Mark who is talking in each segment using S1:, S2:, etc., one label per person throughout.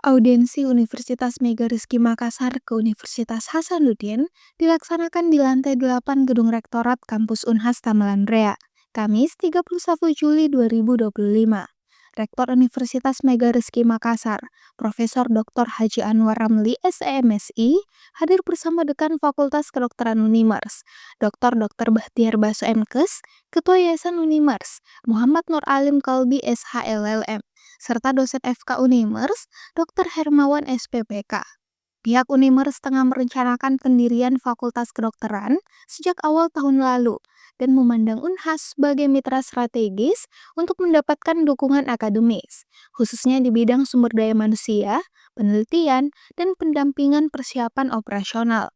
S1: Audiensi Universitas Mega Rizky Makassar ke Universitas Hasanuddin dilaksanakan di lantai 8 Gedung Rektorat Kampus Unhas Tamalan Rea, Kamis 31 Juli 2025. Rektor Universitas Mega Rizky Makassar, Profesor Dr. Haji Anwar Ramli, SEMSI, hadir bersama Dekan Fakultas Kedokteran Unimers, Dr. Bahtiar Baso MKes, Ketua Yayasan Unimers, Muhammad Nur Alim Kalbi SHLLM, serta dosen FK Unimers, Dr. Hermawan SPPK. Pihak Unimers tengah merencanakan pendirian Fakultas Kedokteran sejak awal tahun lalu dan memandang Unhas sebagai mitra strategis untuk mendapatkan dukungan akademis, khususnya di bidang sumber daya manusia, penelitian, dan pendampingan persiapan operasional.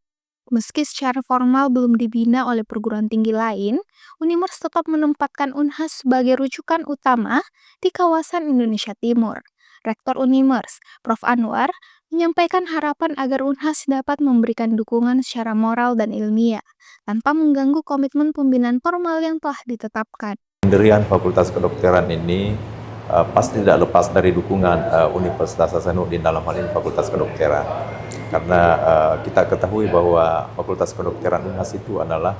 S1: Meski secara formal belum dibina oleh perguruan tinggi lain, Unimers tetap menempatkan Unhas sebagai rujukan utama di kawasan Indonesia Timur. Rektor Unimers, Prof. Anwar, menyampaikan harapan agar Unhas dapat memberikan dukungan secara moral dan ilmiah, tanpa mengganggu komitmen pembinaan formal yang telah ditetapkan.
S2: Pendirian Fakultas Kedokteran ini pasti tidak lepas dari dukungan Universitas Hasanuddin, dalam hal ini Fakultas Kedokteran. Karena kita ketahui bahwa Fakultas Kedokteran Unhas itu adalah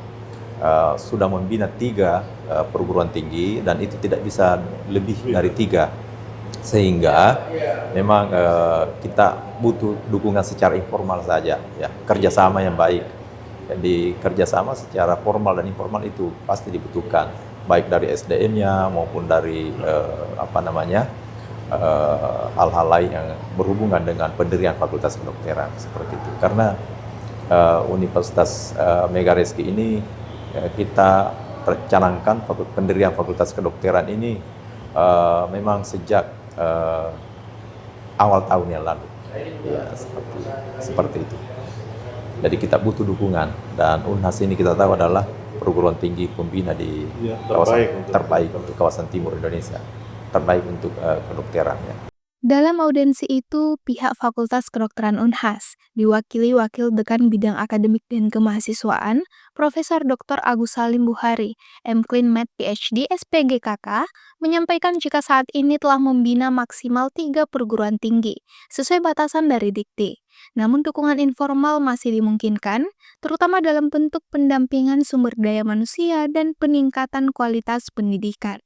S2: sudah membina 3 perguruan tinggi, dan itu tidak bisa lebih dari 3. Sehingga memang kita butuh dukungan secara informal saja, ya, kerjasama yang baik. Jadi kerjasama secara formal dan informal itu pasti dibutuhkan, baik dari SDM-nya maupun dari hal-hal lain yang berhubungan dengan pendirian Fakultas Kedokteran seperti itu. Karena Universitas Mega Rizky ini kita canangkan pendirian Fakultas Kedokteran ini memang sejak awal tahun yang lalu, ya, seperti itu. Jadi kita butuh dukungan, dan Unhas ini kita tahu adalah perguruan tinggi pembina di kawasan terbaik untuk kawasan timur Indonesia, terbaik untuk kedokteran, ya.
S1: Dalam audiensi itu, pihak Fakultas Kedokteran Unhas, diwakili Wakil Dekan Bidang Akademik dan Kemahasiswaan, Profesor Dr. Agus Salim Buhari, MCLin Med PhD SPGKK, menyampaikan jika saat ini telah membina maksimal 3 perguruan tinggi, sesuai batasan dari Dikti. Namun dukungan informal masih dimungkinkan, terutama dalam bentuk pendampingan sumber daya manusia dan peningkatan kualitas pendidikan.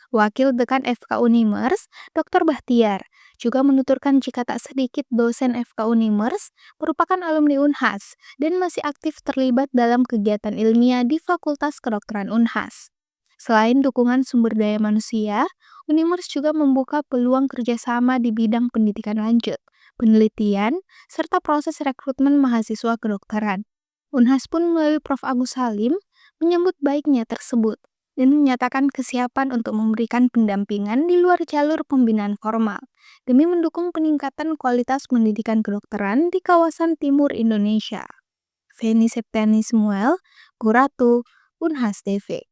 S1: Wakil Dekan FK Unimers, Dr. Bahtiar, juga menuturkan jika tak sedikit dosen FK Unimers merupakan alumni Unhas dan masih aktif terlibat dalam kegiatan ilmiah di Fakultas Kedokteran Unhas. Selain dukungan sumber daya manusia, Unimers juga membuka peluang kerjasama di bidang pendidikan lanjut, penelitian, serta proses rekrutmen mahasiswa kedokteran. Unhas pun melalui Prof. Agus Salim menyambut baiknya tersebut dan menyatakan kesiapan untuk memberikan pendampingan di luar jalur pembinaan formal, demi mendukung peningkatan kualitas pendidikan kedokteran di kawasan timur Indonesia. Feni Septiani Samuel, Kuratu, Unhas TV.